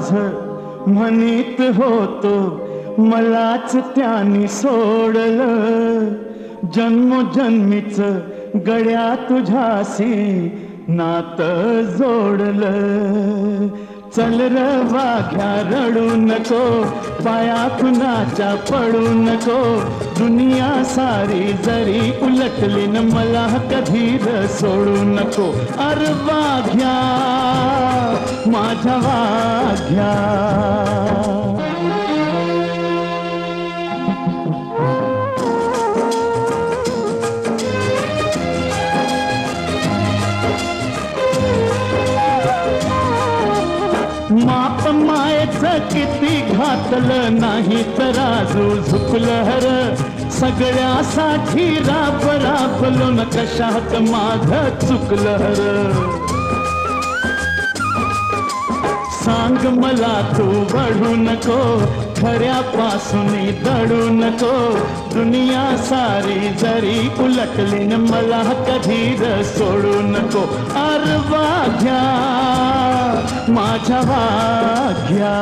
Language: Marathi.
माझ म्हणीत होतो मलाच त्यानी सोडलं जन्मोजन्मीच गड्या तुझ्याशी नात जोडलं चल र वाघ्या रडू नको पाया कुणाच्या पडू नको दुनिया सारी जरी उलटली न मला कधी र सोडू नको अर वाघ्या माझ्या वाघ्या माप मायेचं किती घातलं नाही तराजू झुकलं हर सगळ्यासाठी राब राबलो न कशात माझं चुकलं हर सांग मला तू वळू नको खऱ्यापासून दडू नको दुनिया सारी जरी उलटली न मला कधी र सोडू नको अर वाघ्या माझ्या वाघ्या